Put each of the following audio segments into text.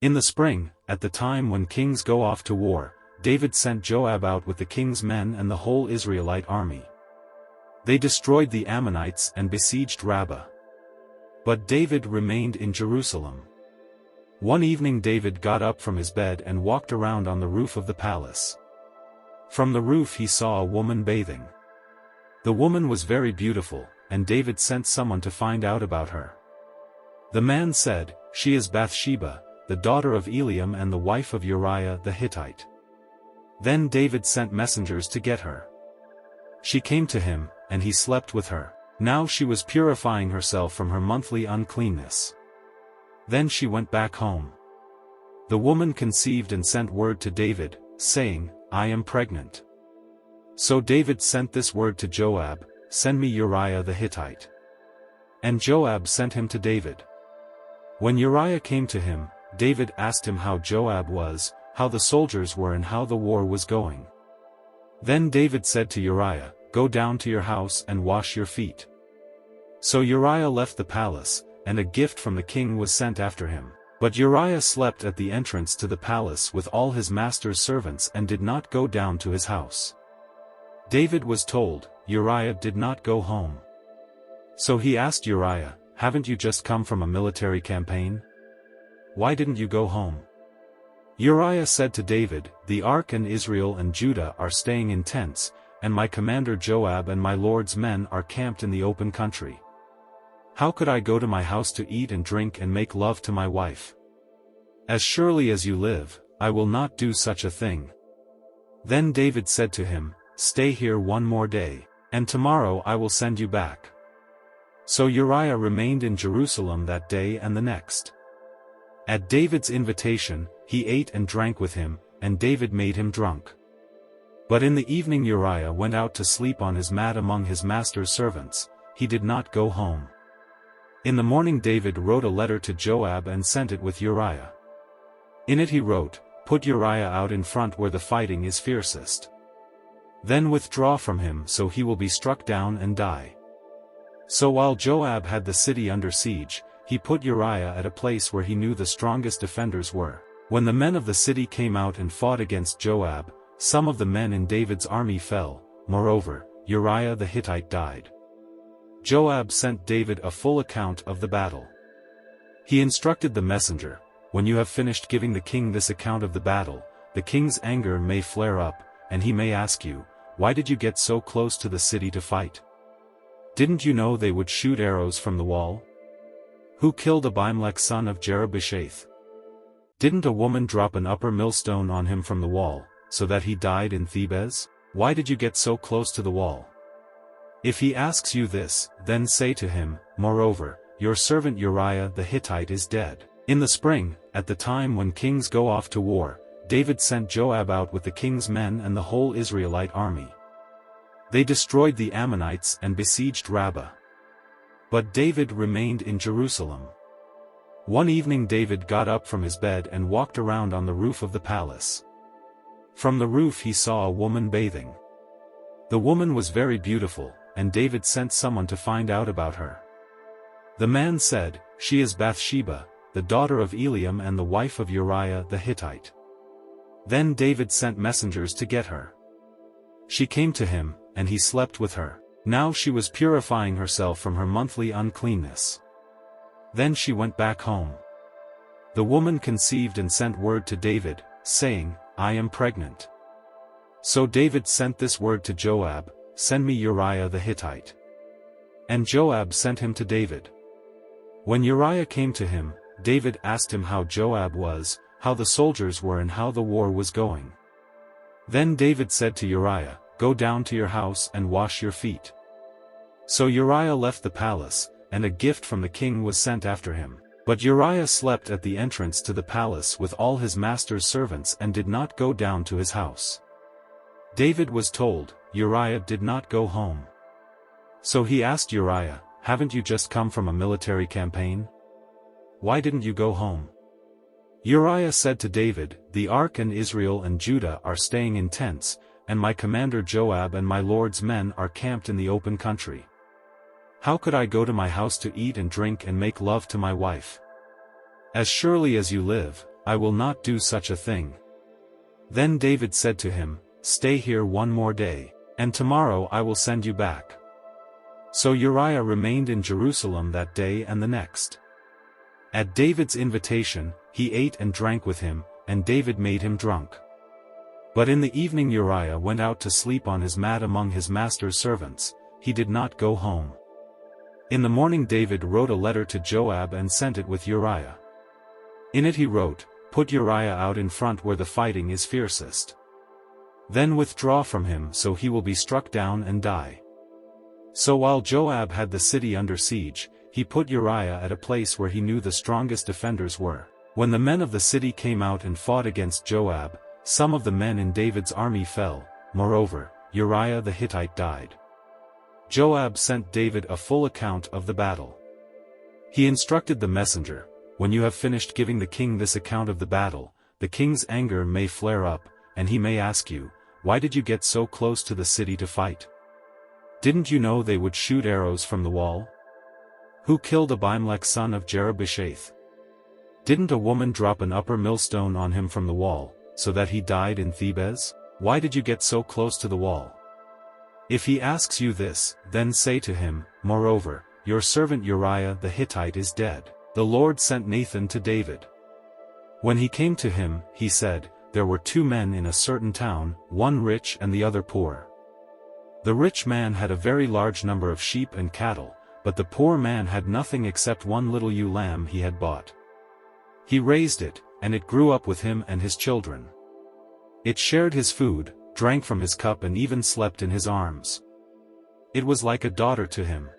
In the spring, at the time when kings go off to war, David sent Joab out with the king's men and the whole Israelite army. They destroyed the Ammonites and besieged Rabbah. But David remained in Jerusalem. One evening David got up from his bed and walked around on the roof of the palace. From the roof he saw a woman bathing. The woman was very beautiful, and David sent someone to find out about her. The man said, "She is Bathsheba, the daughter of Eliam and the wife of Uriah the Hittite." Then David sent messengers to get her. She came to him, and he slept with her. Now she was purifying herself from her monthly uncleanness. Then she went back home. The woman conceived and sent word to David, saying, "I am pregnant." So David sent this word to Joab, "Send me Uriah the Hittite." And Joab sent him to David. When Uriah came to him, David asked him how Joab was, how the soldiers were and how the war was going. Then David said to Uriah, "Go down to your house and wash your feet." So Uriah left the palace, and a gift from the king was sent after him. But Uriah slept at the entrance to the palace with all his master's servants and did not go down to his house. David was told, Uriah did not go home. So he asked Uriah, "Haven't you just come from a military campaign? Why didn't you go home?" Uriah said to David, "The ark and Israel and Judah are staying in tents, and my commander Joab and my lord's men are camped in the open country. How could I go to my house to eat and drink and make love to my wife? As surely as you live, I will not do such a thing." Then David said to him, "Stay here one more day, and tomorrow I will send you back." So Uriah remained in Jerusalem that day and the next. At David's invitation, he ate and drank with him, and David made him drunk. But in the evening Uriah went out to sleep on his mat among his master's servants. He did not go home. In the morning David wrote a letter to Joab and sent it with Uriah. In it he wrote, "Put Uriah out in front where the fighting is fiercest. Then withdraw from him so he will be struck down and die." So while Joab had the city under siege, he put Uriah at a place where he knew the strongest defenders were. When the men of the city came out and fought against Joab, some of the men in David's army fell. Moreover, Uriah the Hittite died. Joab sent David a full account of the battle. He instructed the messenger, "When you have finished giving the king this account of the battle, the king's anger may flare up, and he may ask you, 'Why did you get so close to the city to fight? Didn't you know they would shoot arrows from the wall? Who killed Abimelech son of Jerubbaal? Didn't a woman drop an upper millstone on him from the wall, so that he died in Thebez? Why did you get so close to the wall?' If he asks you this, then say to him, 'Moreover, your servant Uriah the Hittite is dead.'" In the spring, at the time when kings go off to war, David sent Joab out with the king's men and the whole Israelite army. They destroyed the Ammonites and besieged Rabbah. But David remained in Jerusalem. One evening David got up from his bed and walked around on the roof of the palace. From the roof he saw a woman bathing. The woman was very beautiful, and David sent someone to find out about her. The man said, "She is Bathsheba, the daughter of Eliam and the wife of Uriah the Hittite." Then David sent messengers to get her. She came to him, and he slept with her. Now she was purifying herself from her monthly uncleanness. Then she went back home. The woman conceived and sent word to David, saying, "I am pregnant." So David sent this word to Joab, "Send me Uriah the Hittite." And Joab sent him to David. When Uriah came to him, David asked him how Joab was, how the soldiers were and how the war was going. Then David said to Uriah, "Go down to your house and wash your feet." So Uriah left the palace, and a gift from the king was sent after him. But Uriah slept at the entrance to the palace with all his master's servants and did not go down to his house. David was told, Uriah did not go home. So he asked Uriah, "Haven't you just come from a military campaign? Why didn't you go home?" Uriah said to David, "The ark and Israel and Judah are staying in tents, and my commander Joab and my lord's men are camped in the open country. How could I go to my house to eat and drink and make love to my wife? As surely as you live, I will not do such a thing." Then David said to him, "Stay here one more day, and tomorrow I will send you back." So Uriah remained in Jerusalem that day and the next. At David's invitation, he ate and drank with him, and David made him drunk. But in the evening Uriah went out to sleep on his mat among his master's servants. He did not go home. In the morning David wrote a letter to Joab and sent it with Uriah. In it he wrote, "Put Uriah out in front where the fighting is fiercest. Then withdraw from him so he will be struck down and die." So while Joab had the city under siege, he put Uriah at a place where he knew the strongest defenders were. When the men of the city came out and fought against Joab, some of the men in David's army fell. Moreover, Uriah the Hittite died. Joab sent David a full account of the battle. He instructed the messenger, "When you have finished giving the king this account of the battle, the king's anger may flare up, and he may ask you, 'Why did you get so close to the city to fight? Didn't you know they would shoot arrows from the wall? Who killed Abimelech son of Jerubbaal? Didn't a woman drop an upper millstone on him from the wall, so that he died in Thebez? Why did you get so close to the wall?' If he asks you this, then say to him, 'Moreover, your servant Uriah the Hittite is dead. The Lord sent Nathan to David.' When he came to him, he said, 'There were two men in a certain town, one rich and the other poor. The rich man had a very large number of sheep and cattle, but the poor man had nothing except one little ewe lamb he had bought. He raised it, and it grew up with him and his children. It shared his food, drank from his cup and even slept in his arms. It was like a daughter to him.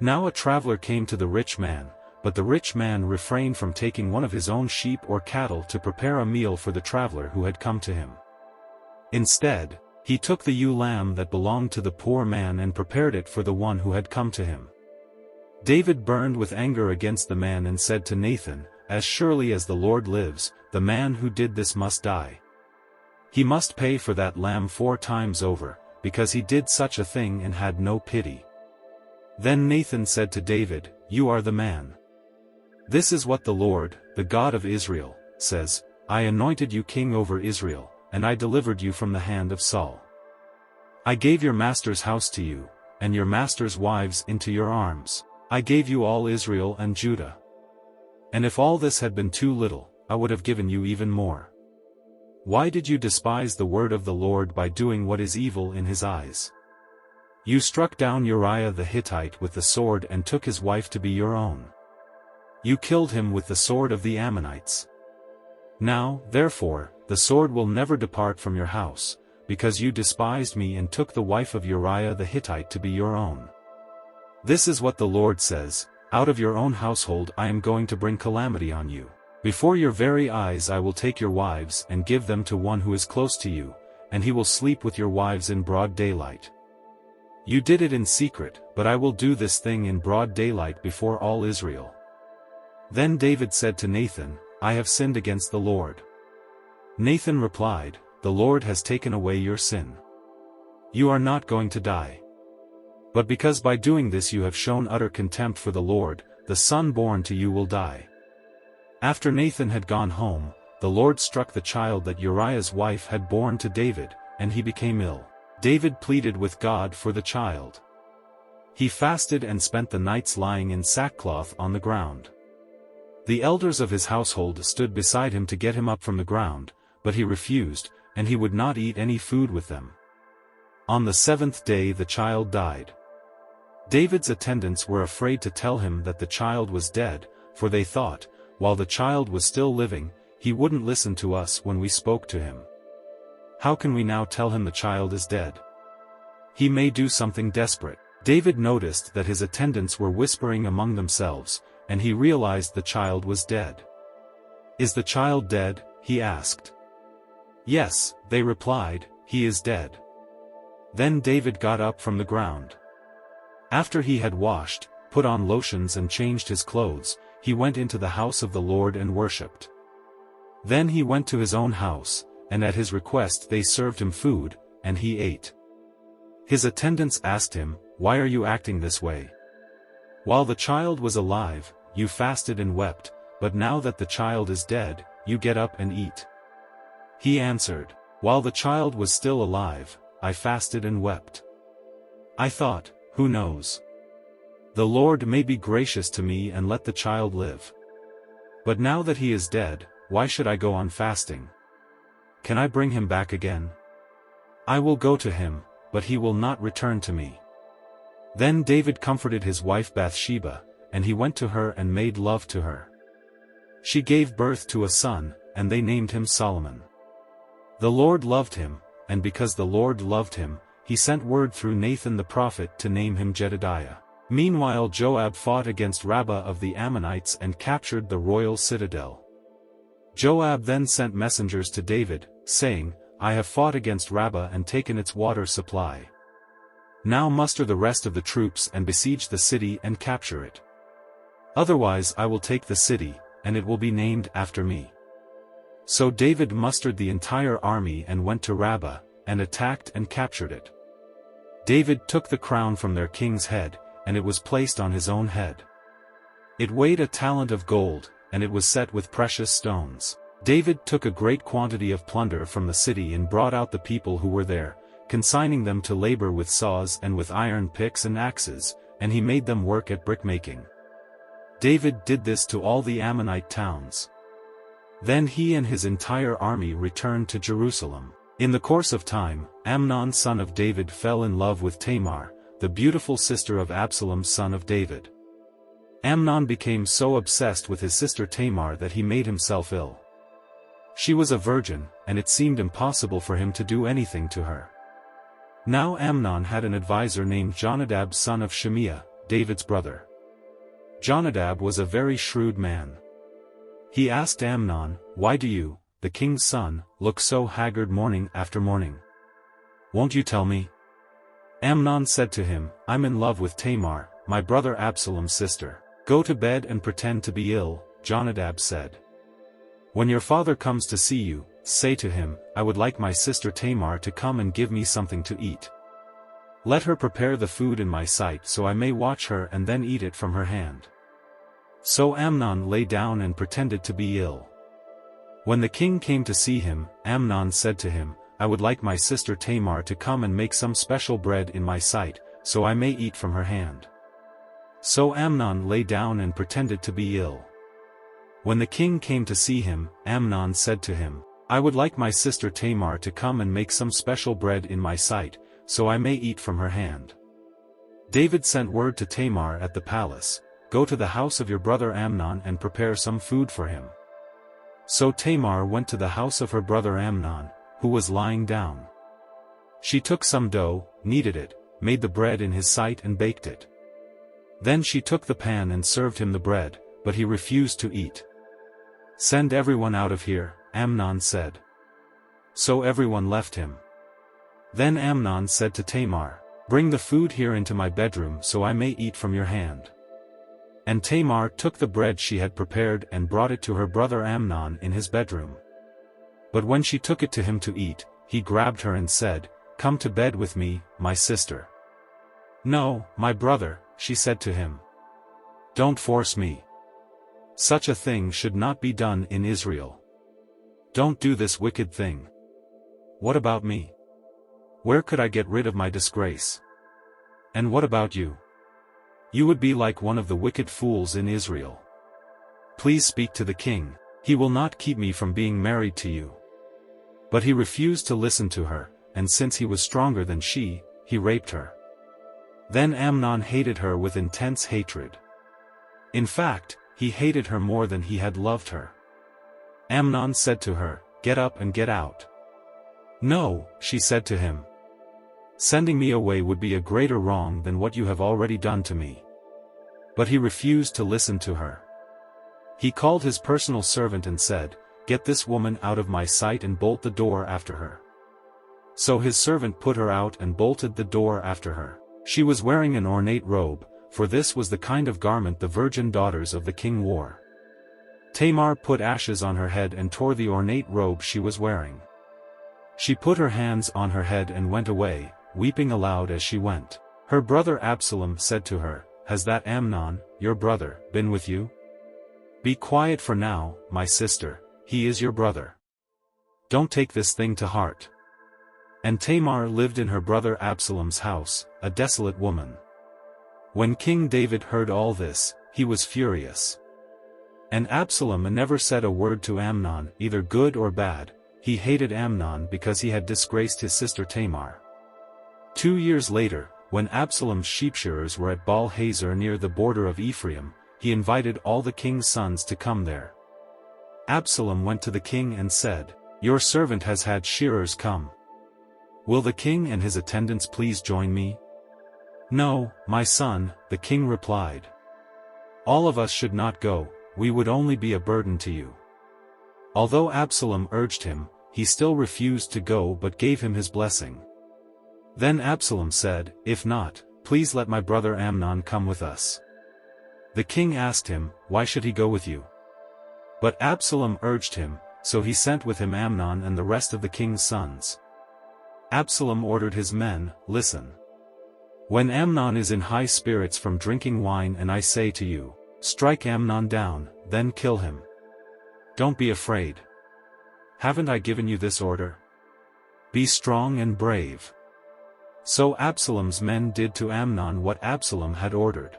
Now a traveler came to the rich man, but the rich man refrained from taking one of his own sheep or cattle to prepare a meal for the traveler who had come to him. Instead, he took the ewe lamb that belonged to the poor man and prepared it for the one who had come to him. David burned with anger against the man and said to Nathan, 'As surely as the Lord lives, the man who did this must die. He must pay for that lamb 4 times over, because he did such a thing and had no pity.' Then Nathan said to David, 'You are the man. This is what the Lord, the God of Israel, says, I anointed you king over Israel, and I delivered you from the hand of Saul. I gave your master's house to you, and your master's wives into your arms. I gave you all Israel and Judah. And if all this had been too little, I would have given you even more. Why did you despise the word of the Lord by doing what is evil in his eyes? You struck down Uriah the Hittite with the sword and took his wife to be your own. You killed him with the sword of the Ammonites. Now, therefore, the sword will never depart from your house, because you despised me and took the wife of Uriah the Hittite to be your own. This is what the Lord says, out of your own household I am going to bring calamity on you. Before your very eyes I will take your wives and give them to one who is close to you, and he will sleep with your wives in broad daylight. You did it in secret, but I will do this thing in broad daylight before all Israel.' Then David said to Nathan, 'I have sinned against the Lord.' Nathan replied, 'The Lord has taken away your sin. You are not going to die. But because by doing this you have shown utter contempt for the Lord, the son born to you will die.' After Nathan had gone home, the Lord struck the child that Uriah's wife had borne to David, and he became ill. David pleaded with God for the child. He fasted and spent the nights lying in sackcloth on the ground. The elders of his household stood beside him to get him up from the ground, but he refused, and he would not eat any food with them. On the 7th day the child died. David's attendants were afraid to tell him that the child was dead, for they thought, while the child was still living, he wouldn't listen to us when we spoke to him. How can we now tell him the child is dead? He may do something desperate. David noticed that his attendants were whispering among themselves, and he realized the child was dead. 'Is the child dead?' he asked. 'Yes,' they replied, 'he is dead.' Then David got up from the ground. After he had washed, put on lotions and changed his clothes, he went into the house of the Lord and worshipped. Then he went to his own house, and at his request they served him food, and he ate. His attendants asked him, 'Why are you acting this way? While the child was alive, you fasted and wept, but now that the child is dead, "You get up and eat." He answered, "While the child was still alive, I fasted and wept. I thought, who knows? The Lord may be gracious to me and let the child live. But now that he is dead, why should I go on fasting? Can I bring him back again? I will go to him, but he will not return to me." Then David comforted his wife Bathsheba, and he went to her and made love to her. She gave birth to a son, and they named him Solomon. The Lord loved him, and because the Lord loved him, he sent word through Nathan the prophet to name him Jedidiah. Meanwhile Joab fought against Rabbah of the Ammonites and captured the royal citadel. Joab then sent messengers to David, saying, "I have fought against Rabbah and taken its water supply. Now muster the rest of the troops and besiege the city and capture it. Otherwise I will take the city, and it will be named after me." So David mustered the entire army and went to Rabbah, and attacked and captured it. David took the crown from their king's head, and it was placed on his own head. It weighed a talent of gold, and it was set with precious stones. David took a great quantity of plunder from the city and brought out the people who were there, consigning them to labor with saws and with iron picks and axes, and he made them work at brickmaking. David did this to all the Ammonite towns. Then he and his entire army returned to Jerusalem. In the course of time, Amnon son of David fell in love with Tamar, the beautiful sister of Absalom son of David. Amnon became so obsessed with his sister Tamar that he made himself ill. She was a virgin, and it seemed impossible for him to do anything to her. Now Amnon had an advisor named Jonadab son of Shimeah, David's brother. Jonadab was a very shrewd man. He asked Amnon, "Why do you, the king's son, look so haggard morning after morning? Won't you tell me?" Amnon said to him, "I'm in love with Tamar, my brother Absalom's sister." "Go to bed and pretend to be ill," Jonadab said. "When your father comes to see you, say to him, 'I would like my sister Tamar to come and give me something to eat. Let her prepare the food in my sight so I may watch her and then eat it from her hand.'" So Amnon lay down and pretended to be ill. When the king came to see him, Amnon said to him, "I would like my sister Tamar to come and make some special bread in my sight, so I may eat from her hand." So Amnon lay down and pretended to be ill. When the king came to see him, Amnon said to him, "I would like my sister Tamar to come and make some special bread in my sight, so I may eat from her hand." David sent word to Tamar at the palace, "Go to the house of your brother Amnon and prepare some food for him." So Tamar went to the house of her brother Amnon, who was lying down. She took some dough, kneaded it, made the bread in his sight and baked it. Then she took the pan and served him the bread, but he refused to eat. "Send everyone out of here," Amnon said. So everyone left him. Then Amnon said to Tamar, "Bring the food here into my bedroom so I may eat from your hand." And Tamar took the bread she had prepared and brought it to her brother Amnon in his bedroom. But when she took it to him to eat, he grabbed her and said, "Come to bed with me, my sister." "No, my brother," she said to him. "Don't force me. Such a thing should not be done in Israel. Don't do this wicked thing. What about me? Where could I get rid of my disgrace? And what about you? You would be like one of the wicked fools in Israel. Please speak to the king. He will not keep me from being married to you." But he refused to listen to her, and since he was stronger than she, he raped her. Then Amnon hated her with intense hatred. In fact, he hated her more than he had loved her. Amnon said to her, "Get up and get out." "No," she said to him. "Sending me away would be a greater wrong than what you have already done to me." But he refused to listen to her. He called his personal servant and said, "Get this woman out of my sight and bolt the door after her." So his servant put her out and bolted the door after her. She was wearing an ornate robe, for this was the kind of garment the virgin daughters of the king wore. Tamar put ashes on her head and tore the ornate robe she was wearing. She put her hands on her head and went away, weeping aloud as she went. Her brother Absalom said to her, "Has that Amnon, your brother, been with you? Be quiet for now, my sister, he is your brother. Don't take this thing to heart." And Tamar lived in her brother Absalom's house, a desolate woman. When King David heard all this, he was furious. And Absalom never said a word to Amnon, either good or bad. He hated Amnon because he had disgraced his sister Tamar. 2 years later, when Absalom's sheep-shearers were at Baal-Hazor near the border of Ephraim, he invited all the king's sons to come there. Absalom went to the king and said, "Your servant has had shearers come. Will the king and his attendants please join me?" "No, my son," the king replied. "All of us should not go, we would only be a burden to you." Although Absalom urged him, he still refused to go but gave him his blessing. Then Absalom said, "If not, please let my brother Amnon come with us." The king asked him, "Why should he go with you?" But Absalom urged him, so he sent with him Amnon and the rest of the king's sons. Absalom ordered his men, "Listen. When Amnon is in high spirits from drinking wine and I say to you, 'Strike Amnon down,' then kill him. Don't be afraid. Haven't I given you this order? Be strong and brave." So Absalom's men did to Amnon what Absalom had ordered.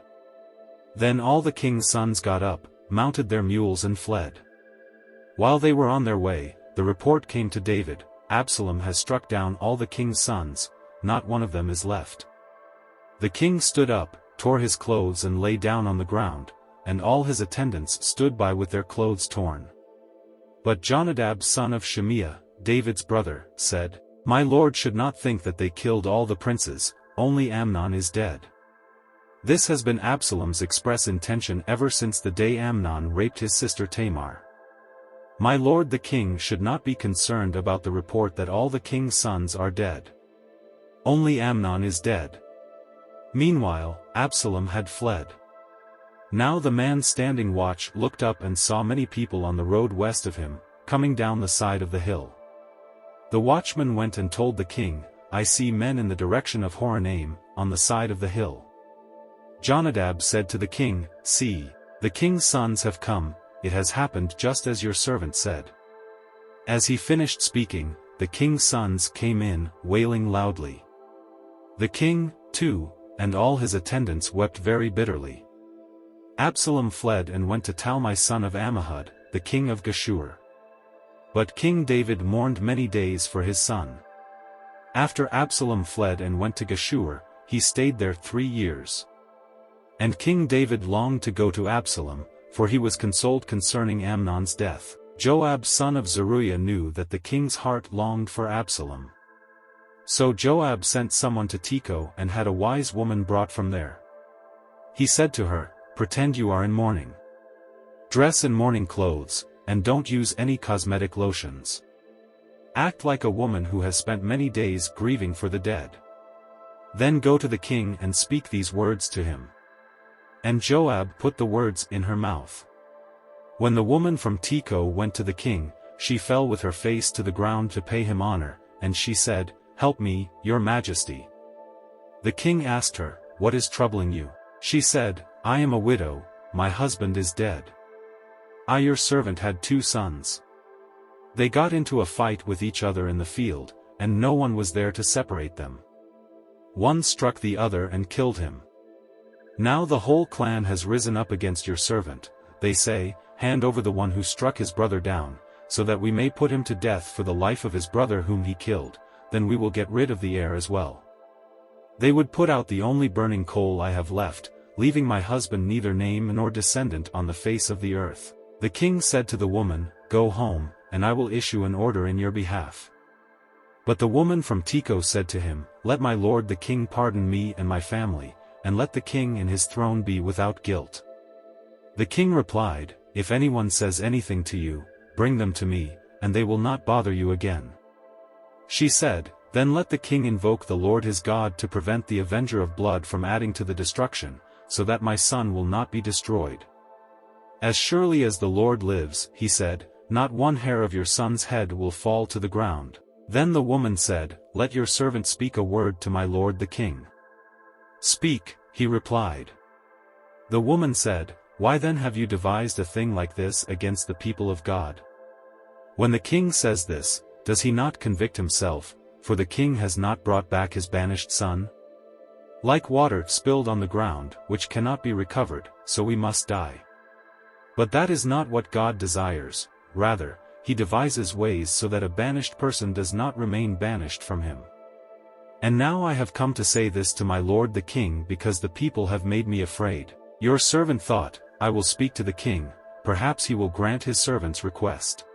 Then all the king's sons got up, mounted their mules and fled. While they were on their way, the report came to David, "Absalom has struck down all the king's sons, not one of them is left." The king stood up, tore his clothes and lay down on the ground, and all his attendants stood by with their clothes torn. But Jonadab son of Shimeah, David's brother, said, "My lord should not think that they killed all the princes, only Amnon is dead." This has been Absalom's express intention ever since the day Amnon raped his sister Tamar. My lord the king should not be concerned about the report that all the king's sons are dead. Only Amnon is dead. Meanwhile, Absalom had fled. Now the man standing watch looked up and saw many people on the road west of him, coming down the side of the hill. The watchman went and told the king, "I see men in the direction of Horonaim, on the side of the hill." Jonadab said to the king, "See, the king's sons have come, it has happened just as your servant said." As he finished speaking, the king's sons came in, wailing loudly. The king, too, and all his attendants wept very bitterly. Absalom fled and went to Talmai son of Ammihud, the king of Geshur. But King David mourned many days for his son. After Absalom fled and went to Geshur, he stayed there 3 years. And King David longed to go to Absalom, for he was consoled concerning Amnon's death. Joab son of Zeruiah knew that the king's heart longed for Absalom. So Joab sent someone to Tekoa and had a wise woman brought from there. He said to her, "Pretend you are in mourning. Dress in mourning clothes, and don't use any cosmetic lotions. Act like a woman who has spent many days grieving for the dead. Then go to the king and speak these words to him." And Joab put the words in her mouth. When the woman from Tekoa went to the king, she fell with her face to the ground to pay him honor, and she said, "Help me, your majesty." The king asked her, "What is troubling you?" She said, "I am a widow, my husband is dead. I your servant had 2 sons. They got into a fight with each other in the field, and no one was there to separate them. One struck the other and killed him. Now the whole clan has risen up against your servant. They say, 'Hand over the one who struck his brother down, so that we may put him to death for the life of his brother whom he killed, then we will get rid of the heir as well.' They would put out the only burning coal I have left, leaving my husband neither name nor descendant on the face of the earth." The king said to the woman, "Go home, and I will issue an order in your behalf." But the woman from Tekoa said to him, "Let my lord the king pardon me and my family, and let the king and his throne be without guilt." The king replied, "If anyone says anything to you, bring them to me, and they will not bother you again." She said, "Then let the king invoke the Lord his God to prevent the avenger of blood from adding to the destruction, so that my son will not be destroyed. As surely as the Lord lives," he said, "not one hair of your son's head will fall to the ground." Then the woman said, "Let your servant speak a word to my lord the king." "Speak," he replied. The woman said, "Why then have you devised a thing like this against the people of God? When the king says this, does he not convict himself, for the king has not brought back his banished son? Like water spilled on the ground, which cannot be recovered, so we must die. But that is not what God desires, rather, he devises ways so that a banished person does not remain banished from him. And now I have come to say this to my lord the king because the people have made me afraid. Your servant thought, I will speak to the king, perhaps he will grant his servant's request.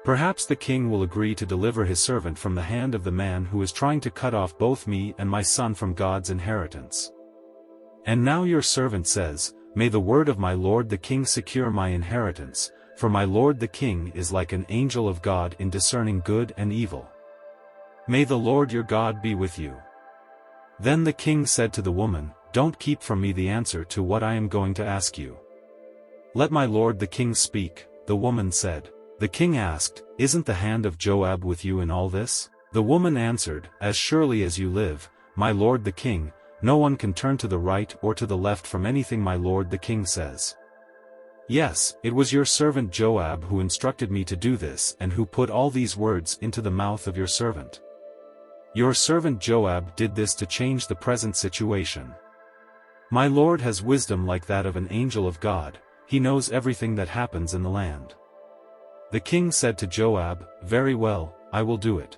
Perhaps the king will agree to deliver his servant from the hand of the man who is trying to cut off both me and my son from God's inheritance. And now your servant says, may the word of my lord the king secure my inheritance, for my lord the king is like an angel of God in discerning good and evil. May the Lord your God be with you. Then the king said to the woman, don't keep from me the answer to what I am going to ask you. Let my lord the king speak, the woman said. The king asked, isn't the hand of Joab with you in all this? The woman answered, as surely as you live, my lord the king, no one can turn to the right or to the left from anything my lord the king says. Yes, it was your servant Joab who instructed me to do this and who put all these words into the mouth of your servant. Your servant Joab did this to change the present situation. My lord has wisdom like that of an angel of God, he knows everything that happens in the land. The king said to Joab, very well, I will do it.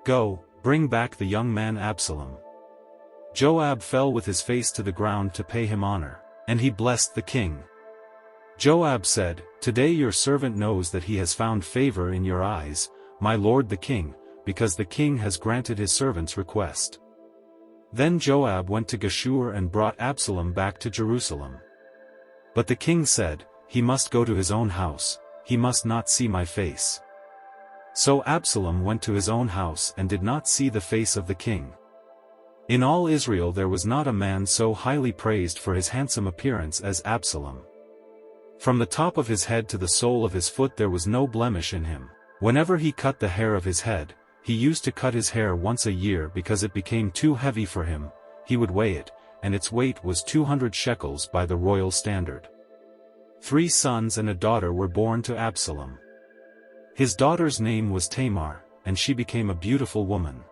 Go, bring back the young man Absalom. Joab fell with his face to the ground to pay him honor, and he blessed the king. Joab said, today your servant knows that he has found favor in your eyes, my lord the king, because the king has granted his servant's request. Then Joab went to Geshur and brought Absalom back to Jerusalem. But the king said, he must go to his own house, he must not see my face. So Absalom went to his own house and did not see the face of the king. In all Israel there was not a man so highly praised for his handsome appearance as Absalom. From the top of his head to the sole of his foot there was no blemish in him. Whenever he cut the hair of his head, he used to cut his hair once a year because it became too heavy for him, he would weigh it, and its weight was 200 shekels by the royal standard. 3 sons and a daughter were born to Absalom. His daughter's name was Tamar, and she became a beautiful woman.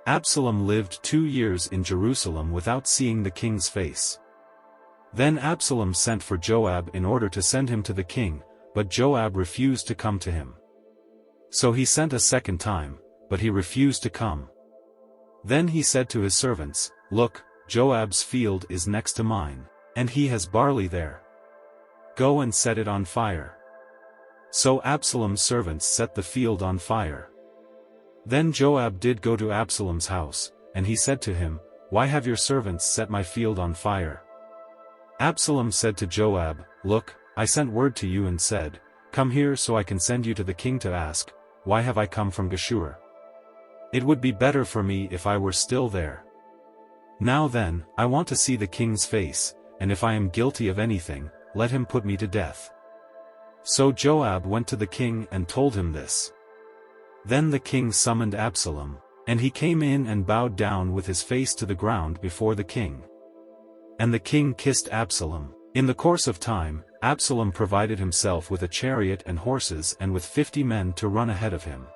Absalom lived 2 years in Jerusalem without seeing the king's face. Then Absalom sent for Joab in order to send him to the king, but Joab refused to come to him. So he sent a second time, but he refused to come. Then he said to his servants, look, Joab's field is next to mine, and he has barley there. Go and set it on fire. So Absalom's servants set the field on fire. Then Joab did go to Absalom's house, and he said to him, why have your servants set my field on fire? Absalom said to Joab, look, I sent word to you and said, come here so I can send you to the king to ask, why have I come from Geshur? It would be better for me if I were still there. Now then, I want to see the king's face, and if I am guilty of anything, let him put me to death. So Joab went to the king and told him this. Then the king summoned Absalom, and he came in and bowed down with his face to the ground before the king. And the king kissed Absalom. In the course of time, Absalom provided himself with a chariot and horses and with 50 men to run ahead of him.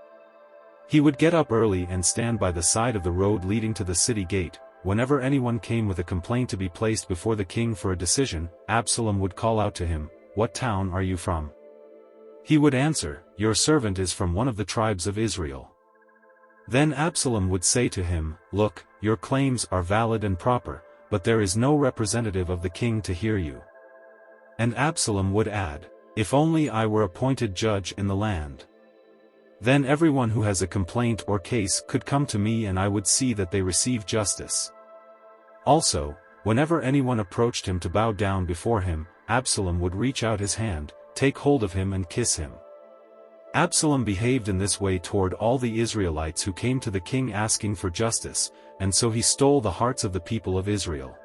He would get up early and stand by the side of the road leading to the city gate. Whenever anyone came with a complaint to be placed before the king for a decision, Absalom would call out to him, what town are you from? He would answer, your servant is from one of the tribes of Israel. Then Absalom would say to him, look, your claims are valid and proper, but there is no representative of the king to hear you. And Absalom would add, if only I were appointed judge in the land. Then everyone who has a complaint or case could come to me and I would see that they receive justice. Also, whenever anyone approached him to bow down before him, Absalom would reach out his hand, take hold of him and kiss him. Absalom behaved in this way toward all the Israelites who came to the king asking for justice, and so he stole the hearts of the people of Israel.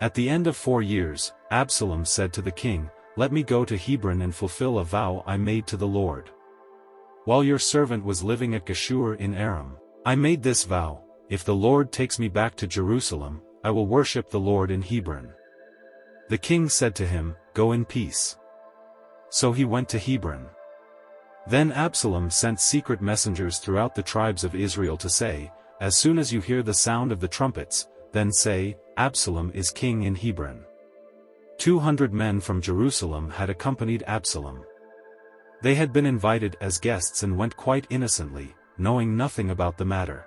At the end of 4 years, Absalom said to the king, let me go to Hebron and fulfill a vow I made to the Lord. While your servant was living at Geshur in Aram, I made this vow, if the Lord takes me back to Jerusalem, I will worship the Lord in Hebron. The king said to him, go in peace. So he went to Hebron. Then Absalom sent secret messengers throughout the tribes of Israel to say, "As soon as you hear the sound of the trumpets, then say, Absalom is king in Hebron." 200 men from Jerusalem had accompanied Absalom. They had been invited as guests and went quite innocently, knowing nothing about the matter.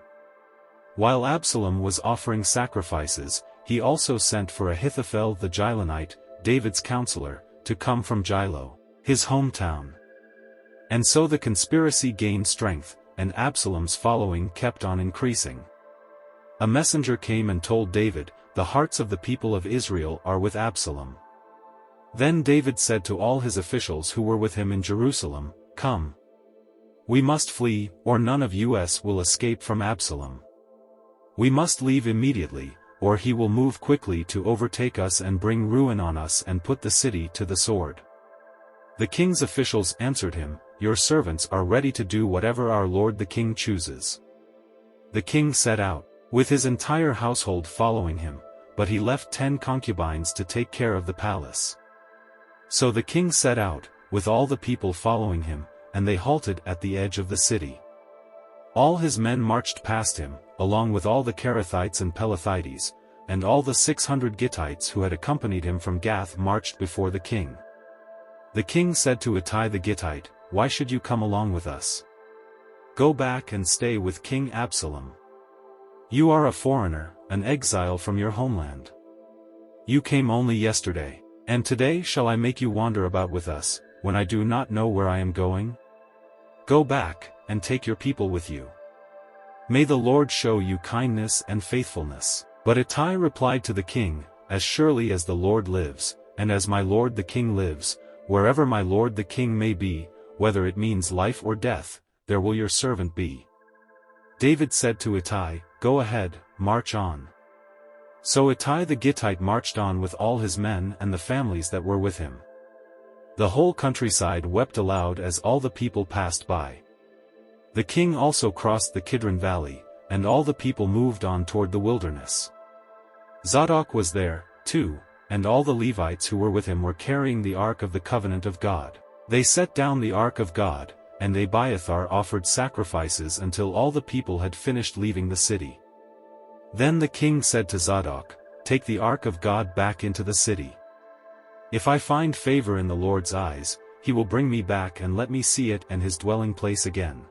While Absalom was offering sacrifices, he also sent for Ahithophel the Gilonite, David's counselor, to come from Gilo, his hometown. And so the conspiracy gained strength, and Absalom's following kept on increasing. A messenger came and told David, "The hearts of the people of Israel are with Absalom." Then David said to all his officials who were with him in Jerusalem, "Come. We must flee, or none of us will escape from Absalom. We must leave immediately, or he will move quickly to overtake us and bring ruin on us and put the city to the sword." The king's officials answered him, "Your servants are ready to do whatever our lord the king chooses." The king set out, with his entire household following him, but he left 10 concubines to take care of the palace. So the king set out, with all the people following him, and they halted at the edge of the city. All his men marched past him, along with all the Kerethites and Pelethites, and all the 600 Gittites who had accompanied him from Gath marched before the king. The king said to Ittai the Gittite, "Why should you come along with us? Go back and stay with King Absalom. You are a foreigner, an exile from your homeland. You came only yesterday. And today shall I make you wander about with us, when I do not know where I am going? Go back, and take your people with you. May the Lord show you kindness and faithfulness." But Ittai replied to the king, "As surely as the Lord lives, and as my lord the king lives, wherever my lord the king may be, whether it means life or death, there will your servant be." David said to Ittai, "Go ahead, march on." So Ittai the Gittite marched on with all his men and the families that were with him. The whole countryside wept aloud as all the people passed by. The king also crossed the Kidron Valley, and all the people moved on toward the wilderness. Zadok was there, too, and all the Levites who were with him were carrying the Ark of the Covenant of God. They set down the Ark of God, and Abiathar offered sacrifices until all the people had finished leaving the city. Then the king said to Zadok, "Take the Ark of God back into the city. If I find favor in the Lord's eyes, he will bring me back and let me see it and his dwelling place again.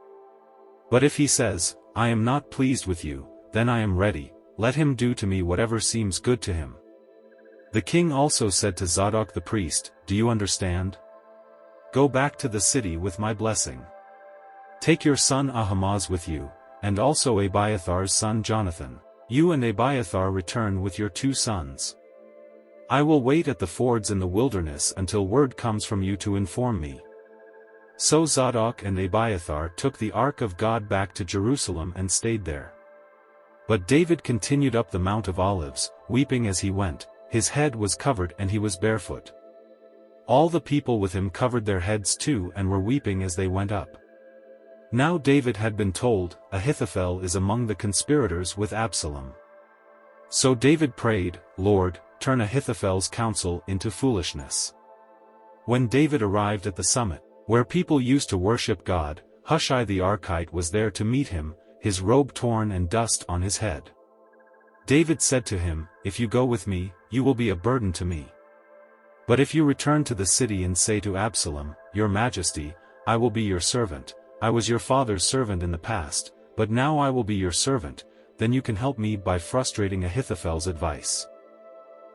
But if he says, 'I am not pleased with you,' then I am ready, let him do to me whatever seems good to him." The king also said to Zadok the priest, "Do you understand? Go back to the city with my blessing. Take your son Ahimaaz with you, and also Abiathar's son Jonathan. You and Abiathar return with your 2 sons. I will wait at the fords in the wilderness until word comes from you to inform me." So Zadok and Abiathar took the Ark of God back to Jerusalem and stayed there. But David continued up the Mount of Olives, weeping as he went. His head was covered and he was barefoot. All the people with him covered their heads too and were weeping as they went up. Now David had been told, "Ahithophel is among the conspirators with Absalom." So David prayed, "Lord, turn Ahithophel's counsel into foolishness." When David arrived at the summit, where people used to worship God, Hushai the Archite was there to meet him, his robe torn and dust on his head. David said to him, "If you go with me, you will be a burden to me. But if you return to the city and say to Absalom, 'Your Majesty, I will be your servant, I was your father's servant in the past, but now I will be your servant,' then you can help me by frustrating Ahithophel's advice.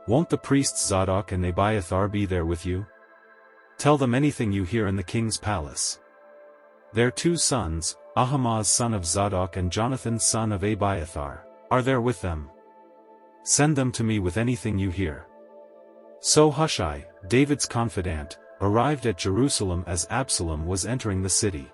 Won't the priests Zadok and Abiathar be there with you? Tell them anything you hear in the king's palace. Their 2 sons, Ahimaaz son of Zadok and Jonathan son of Abiathar, are there with them. Send them to me with anything you hear." So Hushai, David's confidant, arrived at Jerusalem as Absalom was entering the city.